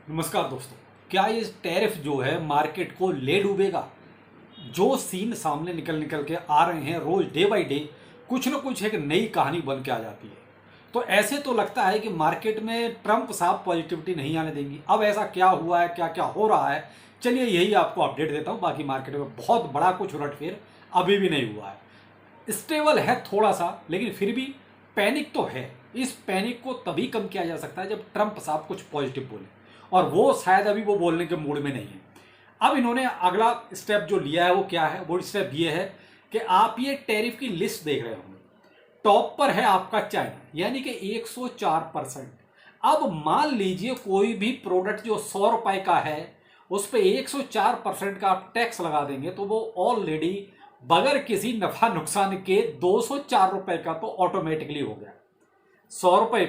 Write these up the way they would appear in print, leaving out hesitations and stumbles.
नमस्कार दोस्तों। क्या ये टैरिफ जो है मार्केट को ले डूबेगा? जो सीन सामने निकल निकल के आ रहे हैं रोज डे बाय डे, कुछ ना कुछ एक नई कहानी बन के आ जाती है। तो ऐसे तो लगता है कि मार्केट में ट्रंप साहब पॉजिटिविटी नहीं आने देंगी। अब ऐसा क्या हुआ है, क्या क्या हो रहा है, चलिए यही आपको अपडेट देता हूँ। बाकी मार्केट में बहुत बड़ा कुछ उलटफेर अभी भी नहीं हुआ है, स्टेबल है थोड़ा सा, लेकिन फिर भी पैनिक तो है। इस पैनिक को तभी कम किया जा सकता है जब ट्रंप साहब कुछ पॉजिटिव बोले, और वो शायद अभी वो बोलने के मूड में नहीं है। अब इन्होंने अगला स्टेप जो लिया है वो क्या है? वो स्टेप ये है कि आप ये टैरिफ की लिस्ट देख रहे होंगे, टॉप पर है आपका चाइना, यानी कि 104%। अब मान लीजिए कोई भी प्रोडक्ट जो 100 रुपए का है उस पर 104% का आप टैक्स लगा देंगे, तो वो ऑलरेडी बगैर किसी नफा नुकसान के 204 रुपए का तो ऑटोमेटिकली हो गया। 100 रुपए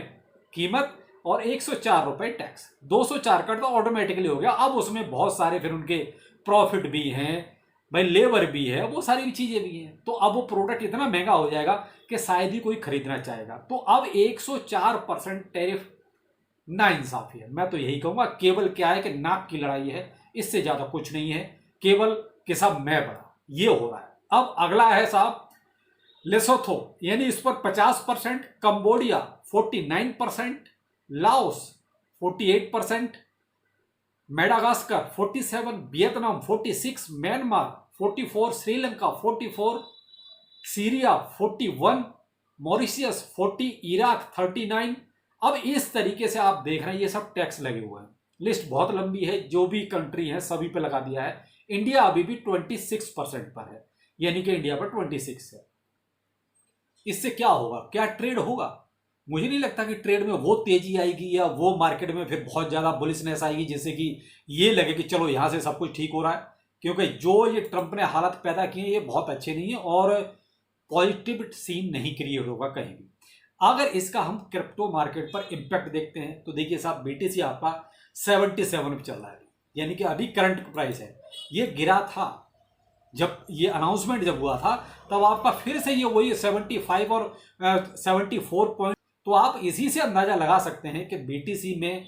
कीमत और 104 रुपए टैक्स, 204 का तो ऑटोमेटिकली हो गया। अब उसमें बहुत सारे फिर उनके प्रॉफिट भी हैं, भाई लेबर भी है, वो सारी भी चीजें भी हैं। तो अब वो प्रोडक्ट इतना महंगा हो जाएगा कि शायद ही कोई खरीदना चाहेगा। तो अब 104% टैरिफ ना इंसाफी है। मैं तो यही कहूंगा, केवल क्या है कि नाक की लड़ाई है, इससे ज्यादा कुछ नहीं है। केवल कि साहब मैं बड़ा, ये हो रहा है। अब अगला है साहब लेसोथो, यानी इस पर 50%, Cambodia 49%, Laos 48%, Madagascar 47, Vietnam 46, Myanmar 44, Sri Lanka 44, Syria 41, Mauritius 40, Iraq 39। अब इस तरीके से आप देख रहे हैं ये सब टैक्स लगे हुए हैं। लिस्ट बहुत लंबी है, जो भी कंट्री है सभी पे लगा दिया है। इंडिया अभी भी 26% पर है, यानी कि इंडिया पर 26 है। इससे क्या होगा? क्या ट्रेड होगा? मुझे नहीं लगता कि ट्रेड में वो तेजी आएगी या वो मार्केट में फिर बहुत ज्यादा बुलिशनेस आएगी जिससे कि ये लगे कि चलो यहां से सब कुछ ठीक हो रहा है। क्योंकि जो ये ट्रंप ने हालात पैदा किए ये बहुत अच्छे नहीं है और पॉजिटिव सीन नहीं क्रिएट होगा कहीं भी। अगर इसका हम क्रिप्टो मार्केट पर इंपैक्ट देखते हैं तो देखिए साहब, बीटीसी आपका 77 पे चल रहा है, यानी कि अभी करंट प्राइस है। ये गिरा था जब ये अनाउंसमेंट जब हुआ था, तब आपका फिर से ये वही 75 और 74 पॉइंट। तो आप इसी से अंदाजा लगा सकते हैं कि बीटीसी में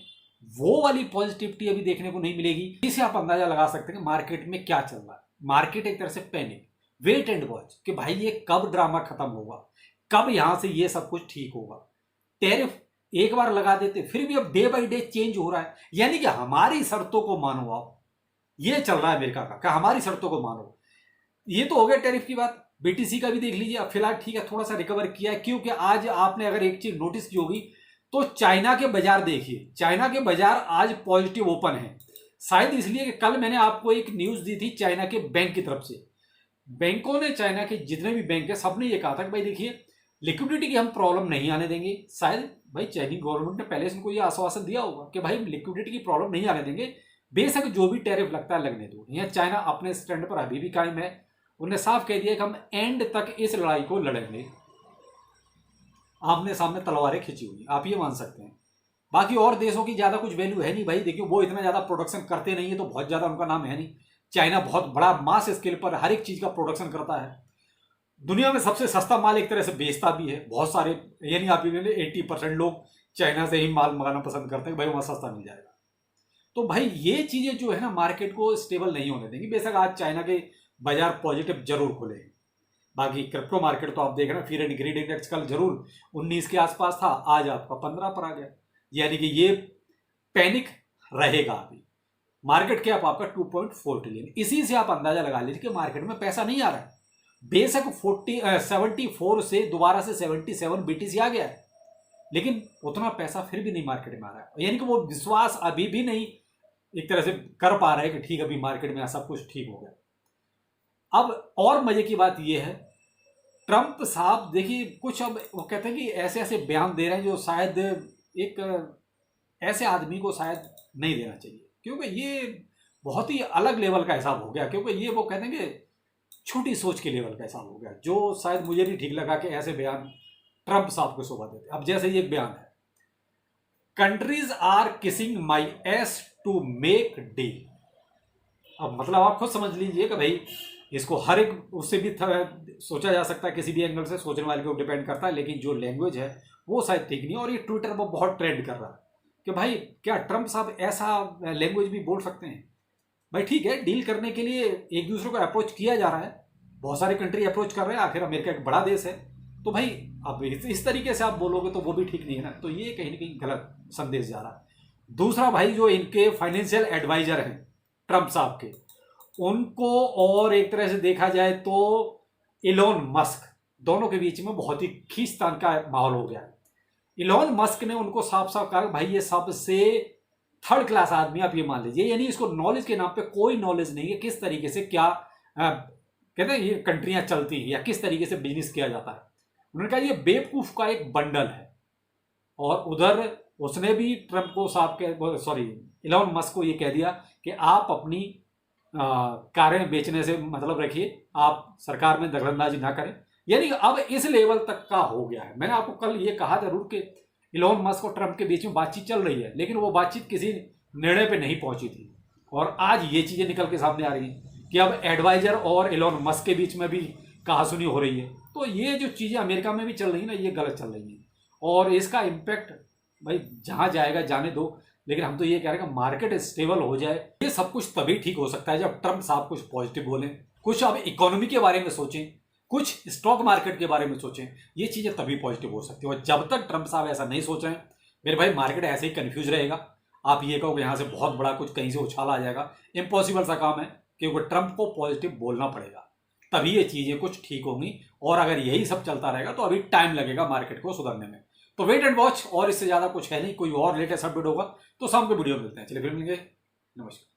वो वाली पॉजिटिविटी अभी देखने को नहीं मिलेगी। इसी आप अंदाजा लगा सकते हैं कि मार्केट में क्या चल रहा है। मार्केट एक तरह से पैनिक, वेट एंड वॉच कि भाई ये कब ड्रामा खत्म होगा, कब यहां से ये सब कुछ ठीक होगा। टैरिफ एक बार लगा देते, फिर भी अब डे बाई डे चेंज हो रहा है, यानी कि हमारी शर्तों को मानो। आप ये चल रहा है अमेरिका का, क्या हमारी शर्तों को मानो। ये तो हो गया टैरिफ की बात। बीटीसी का भी देख लीजिए, अब फिलहाल ठीक है, थोड़ा सा रिकवर किया है। क्योंकि आज आपने अगर एक चीज नोटिस की होगी तो चाइना के बाजार देखिए, चाइना के बाजार आज पॉजिटिव ओपन है। शायद इसलिए कि कल मैंने आपको एक न्यूज दी थी चाइना के बैंक की तरफ से। बैंकों ने, चाइना के जितने भी बैंक है, सबने ये कहा था कि भाई देखिए लिक्विडिटी की हम प्रॉब्लम नहीं आने देंगे। शायद भाई चाइनीज गवर्नमेंट ने पहले से इनको ये आश्वासन दिया होगा कि भाई लिक्विडिटी की प्रॉब्लम नहीं आने देंगे, बेशक जो भी टैरिफ लगता है लगने दो। यहाँ चाइना अपने स्टैंड पर अभी भी कायम है। उन्होंने साफ कह दिया कि हम एंड तक इस लड़ाई को लड़ेंगे। आमने सामने तलवारें खिंची हुई, आप ये मान सकते हैं। बाकी और देशों की ज्यादा कुछ वैल्यू है नहीं भाई। देखिए वो इतना ज्यादा प्रोडक्शन करते नहीं है, तो बहुत ज्यादा उनका नाम है नहीं। चाइना बहुत बड़ा मास स्केल पर हर एक चीज का प्रोडक्शन करता है। दुनिया में सबसे सस्ता माल एक तरह से बेचता भी है। बहुत सारे, यानी आप 80% लोग चाइना से ही माल मंगाना पसंद करते हैं, भाई वहां सस्ता मिल जाएगा। तो भाई ये चीजें जो है ना मार्केट को स्टेबल नहीं होने देंगी। बेशक आज चाइना के बाजार पॉजिटिव जरूर खुले, बाकी क्रिप्टो मार्केट तो आप देख रहे हैं, फियर एंड ग्रीड इंडेक्स कल जरूर 19 के आसपास था, आज आपका 15 पर आ गया। यानी कि ये पैनिक रहेगा अभी। मार्केट कैप आपका 2.4 ट्रिलियन। इसी से आप अंदाजा लगा लीजिए कि मार्केट में पैसा नहीं आ रहा है। बेशक 74 से दोबारा से 77 बीटीसी आ गया है, लेकिन उतना पैसा फिर भी नहीं मार्केट में आ रहा है। यानी कि वो विश्वास अभी भी नहीं एक तरह से कर पा रहा है कि ठीक अभी मार्केट में सब कुछ ठीक हो गया। अब और मजे की बात यह है, ट्रंप साहब देखिए कुछ, अब वो कहते हैं कि ऐसे ऐसे बयान दे रहे हैं जो शायद एक ऐसे आदमी को शायद नहीं देना चाहिए, क्योंकि ये बहुत ही अलग लेवल का हिसाब हो गया। क्योंकि ये वो कहते हैं कि छोटी सोच के लेवल का हिसाब हो गया, जो शायद मुझे नहीं ठीक लगा कि ऐसे बयान ट्रंप साहब को शोभा देते। अब जैसे ये एक बयान है, countries are kissing my ass to make deal. अब मतलब आप खुद समझ लीजिए कि भाई इसको हर एक उससे भी सोचा जा सकता है, किसी भी एंगल से सोचने वाले को डिपेंड करता है। लेकिन जो लैंग्वेज है वो शायद ठीक नहीं है, और ये ट्विटर पर बहुत ट्रेंड कर रहा है। कि भाई क्या ट्रम्प साहब ऐसा लैंग्वेज भी बोल सकते हैं? भाई ठीक है, डील करने के लिए एक दूसरे को अप्रोच किया जा रहा है, बहुत सारी कंट्री अप्रोच कर रहे हैं, आखिर अमेरिका एक बड़ा देश है। तो भाई अब इस तरीके से आप बोलोगे तो वो भी ठीक नहीं है ना। तो ये कहीं ना कहीं गलत संदेश जा रहा है। दूसरा भाई, जो इनके फाइनेंशियल एडवाइजर हैं ट्रम्प साहब के, उनको और एक तरह से देखा जाए तो इलोन मस्क, दोनों के बीच में बहुत ही खींचतान का माहौल हो गया है। इलोन मस्क ने उनको साफ साफ कहा भाई ये सबसे थर्ड क्लास आदमी, आप ये मान लीजिए, यानी इसको नॉलेज के नाम पे कोई नॉलेज नहीं है किस तरीके से क्या कहते हैं ये कंट्रियां चलती हैं या किस तरीके से बिजनेस किया जाता है। उन्होंने कहा ये बेवकूफ का एक बंडल है। और उधर उसने भी ट्रम्प को इलोन मस्क को ये कह दिया कि आप अपनी कारें बेचने से मतलब रखिए, आप सरकार में दखलंदाजी ना करें। यानी अब इस लेवल तक का हो गया है। मैंने आपको कल ये कहा जरूर कि इलोन मस्क और ट्रम्प के बीच में बातचीत चल रही है, लेकिन वो बातचीत किसी निर्णय पे नहीं पहुंची थी। और आज ये चीजें निकल के सामने आ रही हैं कि अब एडवाइजर और इलोन मस्क के बीच में भी कहासुनी हो रही है। तो ये जो चीजें अमेरिका में भी चल रही है ना, ये गलत चल रही है। और इसका इम्पैक्ट भाई जहां जाएगा जाने दो, लेकिन हम तो ये कह रहे हैं कि मार्केट स्टेबल हो जाए। ये सब कुछ तभी ठीक हो सकता है जब ट्रम्प साहब कुछ पॉजिटिव बोलें, कुछ अब इकोनॉमी के बारे में सोचें, कुछ स्टॉक मार्केट के बारे में सोचें। ये चीजें तभी पॉजिटिव हो सकती है। और जब तक ट्रम्प साहब ऐसा नहीं सोच रहे हैं, मेरे भाई मार्केट ऐसे ही कंफ्यूज रहेगा। आप ये कहो कि यहाँ से बहुत बड़ा कुछ कहीं से उछाल आ जाएगा, इम्पॉसिबल सा काम है, क्योंकि ट्रम्प को पॉजिटिव बोलना पड़ेगा, तभी ये चीजें कुछ ठीक होंगी। और अगर यही सब चलता रहेगा तो अभी टाइम लगेगा मार्केट को सुधरने में। तो वेट एंड वॉच, और इससे ज्यादा कुछ है नहीं। कोई और लेटेस्ट अपडेट होगा तो शाम को वीडियो मिलते हैं। चलिए फिर मिलेंगे, नमस्कार।